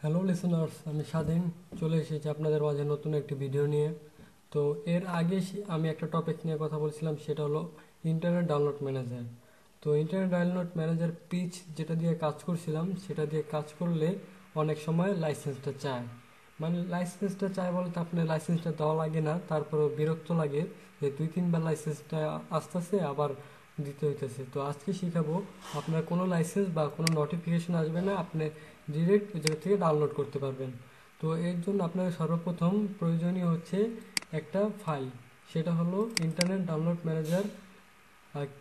Hello listeners, আমি স্বাধীন চলে এসেছি আপনাদের মাঝে নতুন একটি ভিডিও নিয়ে। তো এর আগে আমি একটা টপিক নিয়ে কথা বলছিলাম, সেটা হলো ইন্টারনেট ডাউনলোড ম্যানেজার। তো ইন্টারনেট ডাউনলোড ম্যানেজার পিচ যেটা দিয়ে কাজ করছিলাম, সেটা দিয়ে কাজ করলে অনেক সময় লাইসেন্সটা চায়। মানে লাইসেন্সটা চায় বলতে আপনার লাইসেন্সটা দেওয়া লাগে না, তারপরেও বিরক্ত লাগে যে 2-3 বার লাইসেন্সটা আসতেছে আবার দিতে হইতেছে। তো আজকে শিখাবো আপনার কোনো লাইসেন্স বা কোনো নোটিফিকেশন আসবে না, আপনি ডিরেক্ট ওই জায়গা থেকে ডাউনলোড করতে পারবেন। তো এর জন্য আপনার সর্বপ্রথম প্রয়োজনীয় হচ্ছে একটা ফাইল, সেটা হলো internet download manager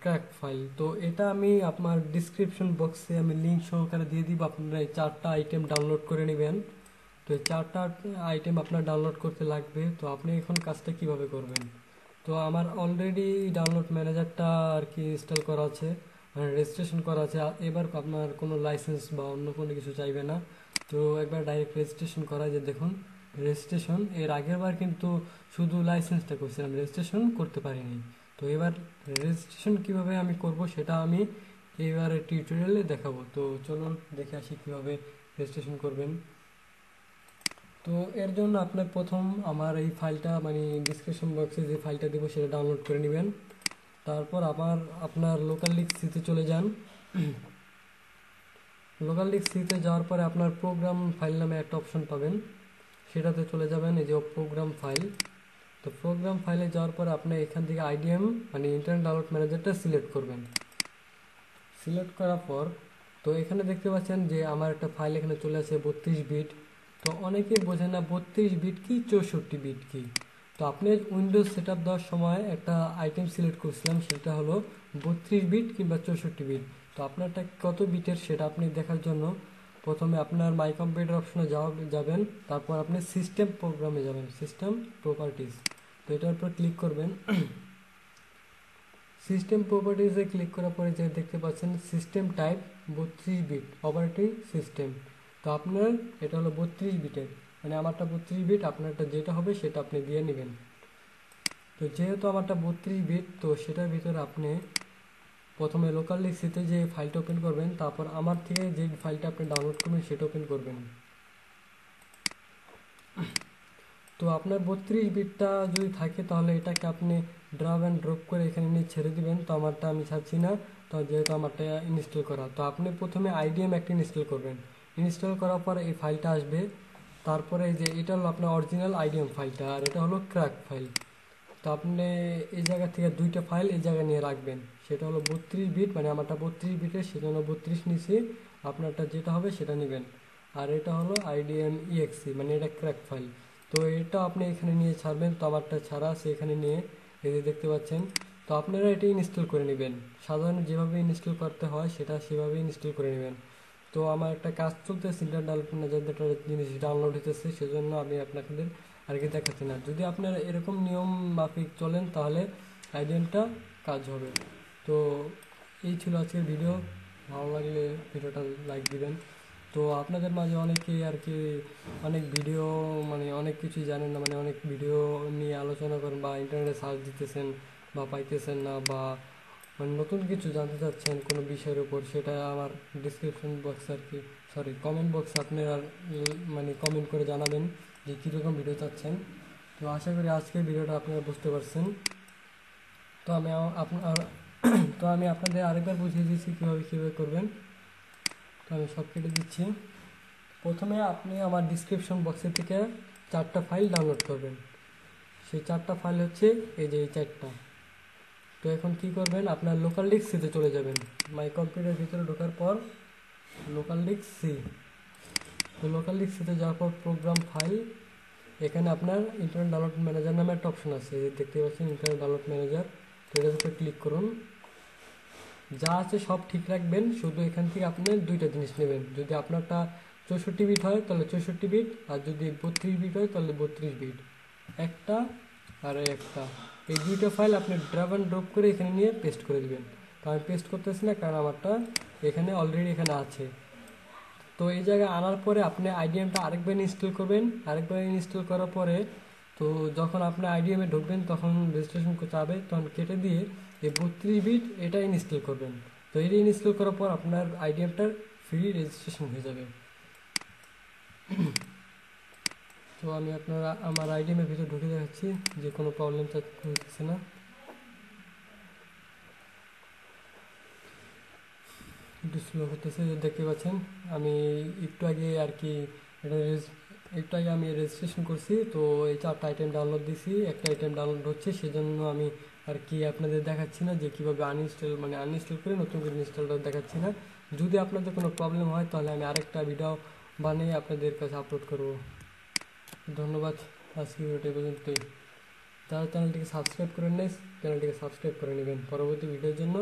crack file. তো এটা আমি আপনার ডিসক্রিপশন বক্সে আমি লিঙ্ক সহকারে দিয়ে দিব, আপনারা এই 4টা আইটেম ডাউনলোড করে নেবেন। তো এই 4টা আইটেম আপনার ডাউনলোড করতে লাগবে। তো আপনি এখন কাজটা কিভাবে করবেন? তো আমার অলরেডি ডাউনলোড ম্যানেজারটা আর কি ইনস্টল করা আছে, মানে রেজিস্ট্রেশন করা আছে। এবার আপনার কোনো লাইসেন্স বা অন্য কোনো কিছু চাইবে না। তো একবার ডাইরেক্ট রেজিস্ট্রেশন করা, যে দেখুন রেজিস্ট্রেশন। এর আগের বার কিন্তু শুধু লাইসেন্সটা করছিলাম, রেজিস্ট্রেশন করতে পারিনি। তো এবার রেজিস্ট্রেশন কিভাবে আমি করব সেটা আমি এবারে টিউটোরিয়ালে দেখাবো। তো চলুন দেখে আসি কিভাবে রেজিস্ট্রেশন করবেন। তো এর জন্য আপনার প্রথম আমার এই ফাইলটা, মানে ডিসক্রিপশন বক্সে যে ফাইলটা দেবো সেটা ডাউনলোড করে নেবেন। তারপর আপনার লোকাল ডিস্ক সিতে চলে যান। লোকাল ডিস্ক সিতে যাওয়ার পরে আপনার প্রোগ্রাম ফাইল নামে একটা অপশন পাবেন, সেটাতে চলে যাবেন। এই যে প্রোগ্রাম ফাইল। তো প্রোগ্রাম ফাইলে যাওয়ার পরে আপনি এখান থেকে আইডিএম মানে ইন্টারনেট ডাউনলোড ম্যানেজারটা সিলেক্ট করবেন। সিলেক্ট করার পর তো এখানে দেখতে পাচ্ছেন যে আমার একটা ফাইল এখানে চলে আসে 32 বিট। তো অনেকেই বোঝে না 32 বিট কি 64 বিট কি। তো আপনি উইন্ডোজ সেট আপ দেওয়ার সময় একটা আইটেম সিলেক্ট করছিলাম, সেটা হলো 32 বিট কিংবা 64 বিট। তো আপনারটা কত বিটের সেটা আপনি দেখার জন্য প্রথমে আপনার মাই কম্পিউটার অপশনে যাবেন। তারপর আপনি সিস্টেম প্রোগ্রামে যাবেন, সিস্টেম প্রপার্টিজ। তো এটার উপর ক্লিক করবেন। সিস্টেম প্রপার্টিজে ক্লিক করার পরে যে দেখতে পাচ্ছেন system type 32 bit operating system. তো আপনার এটা হলো 32 বিটের, মানে আমারটা 32 বিট, আপনারটা যেটা হবে সেটা আপনি দিয়ে নেবেন। তো যেহেতু আমারটা 32 বিট, তো সেটার ভিতরে আপনি প্রথমে লোকাল ডিস্কতে যে ফাইলটা ওপেন করবেন, তারপর আমার থেকে যে ফাইলটা আপনি ডাউনলোড করবেন সেটা ওপেন করবেন। তো আপনার 32 বিটটা যদি থাকে তাহলে এটাকে আপনি ড্রাগ অ্যান্ড ড্রপ করে এখানে নিয়ে ছেড়ে দিবেন। তো আমারটা আমি ছাড়ছি না, তো যেহেতু আমারটা ইনস্টল করা। তো আপনি প্রথমে আইডিএম একটা ইনস্টল করবেন। ইনস্টল করার পর এই ফাইলটা আসবে। তারপরে এই যে এটা হলো আপনার অরিজিনাল আইডিএম ফাইলটা, আর এটা হলো ক্র্যাক ফাইল। তো আপনি এই জায়গা থেকে 2টা ফাইল এই জায়গায় নিয়ে রাখবেন। সেটা হলো 32 বিট, মানে আমারটা 32 বিটের, সেজন্য 32 নিছি। আপনারটা যেটা হবে সেটা নেবেন। আর এটা হলো আইডিএম ইএক্সি, মানে এটা ক্র্যাক ফাইল। তো এটা আপনি এখানে নিয়ে ছাড়বেন। তো আমারটা ছাড়া আছে এখানে নিয়ে, এই যে দেখতে পাচ্ছেন। তো আপনারা এটা ইনস্টল করে নেবেন, সাধারণ যেভাবে ইনস্টল করতে হয় সেটা সেভাবে ইনস্টল করে নেবেন। তো আমার একটা কাজ চলতেছে, ইন্টারনেট ডাউনলোড ম্যানেজার জিনিস ডাউনলোড হতেছে, সেজন্য আমি আপনাদের আর কি দেখাচ্ছি না। যদি আপনারা এরকম নিয়ম মাফিক চলেন তাহলে আইডিয়াটা কাজ হবে। তো এই ছিল আজকের ভিডিও। ভালো লাগলে ভিডিওটা লাইক দিবেন। তো আপনাদের মাঝে অনেকেই আর কি অনেক ভিডিও, মানে অনেক কিছুই জানেন না, মানে অনেক ভিডিও নিয়ে আলোচনা করেন বা ইন্টারনেটে সার্চ দিতেছেন বা পাইতেছেন না, বা মানে নতুন কিছু জানতে চাচ্ছেন কোনো বিষয়ের উপর, সেটা আমার ডিসক্রিপশন বক্স আর কি, সরি কমেন্ট বক্সে আপনারা মানে কমেন্ট করে জানাবেন যে কীরকম ভিডিও চাচ্ছেন। তো আশা করি আজকের ভিডিওটা আপনারা বুঝতে পারছেন। তো আমি আপনার তো আমি আপনাদের আরেকবার বুঝিয়ে দিচ্ছি কীভাবে করবেন। তো আমি সব কেটে দিচ্ছি। প্রথমে আপনি আমার ডিসক্রিপশন বক্সের থেকে 4টা ফাইল ডাউনলোড করবেন। সেই 4টা ফাইল হচ্ছে এই যে এই 4টা। তো এখন কি করবেন, আপনার লোকাল ডিস্ক সিতে চলে যাবেন। মাই কম্পিউটার ভিতরে ঢোকার পর লোকাল ডিস্ক সি। তো লোকাল ডিস্ক সিতে যাওয়ার পর প্রোগ্রাম ফাইল, এখানে আপনার ইন্টারনেট ডাউনলোড ম্যানেজার নামে একটা অপশন আছে, দেখতে পাচ্ছেন ইন্টারনেট ডাউনলোড ম্যানেজার। তো এটার উপরে ক্লিক করুন। যা আছে সব ঠিক রাখবেন, শুধু এখান থেকে আপনি 2টা জিনিস নেবেন। যদি আপনারটা 64 বিট হয় তাহলে 64 বিট, আর যদি 32 বিট হয় তাহলে 32 বিট, একটা আর একটা। এই 2টা ফাইল আপনি ড্র্যাগ অ্যান্ড ড্রপ করে এখানে নিয়ে পেস্ট করে দিবেন। তো আমি পেস্ট করতেছি না, কারণ আমারটা এখানে অলরেডি এখানে আছে। তো এই জায়গায় আনার পরে আপনি আইডিএমটা আরেকবার ইনস্টল করবেন। আরেকবার ইনস্টল করার পরে তো যখন আপনি আইডিএমে ঢুকবেন তখন রেজিস্ট্রেশন চাবে, তখন কেটে দিয়ে এই 32 বিট এটা ইনস্টল করবেন। তো এটা ইনস্টল করার পর আপনার আইডিএমটার ফ্রি রেজিস্ট্রেশন হয়ে যাবে। আমি আপনারা আমার আইডিএমের ভিতরে ঢুকে দেখাচ্ছি যে কোনো প্রবলেম হচ্ছে না। একটু স্লো হতেছে, দেখতে পাচ্ছেন। আমি একটু আগে আর কি এটা একটু আগে আমি রেজিস্ট্রেশন করছি, তো এই 4টা আইটেম ডাউনলোড দিছি, একটা আইটেম ডাউনলোড হচ্ছে, সেজন্য আমি আর কি আপনাদের দেখাচ্ছি না যে কীভাবে আনইনস্টল করে নতুন করে ইনস্টলটা দেখাচ্ছি না। যদি আপনাদের কোনো প্রবলেম হয় তাহলে আমি আরেকটা ভিডিও বানিয়ে আপনাদের কাছে আপলোড করব। ধন্যবাদ, আজকে ভিডিওটা পর্যন্তই। যারা চ্যানেলটিকে সাবস্ক্রাইব করেন নাই চ্যানেলটিকে সাবস্ক্রাইব করে নেবেন পরবর্তী ভিডিওর জন্য।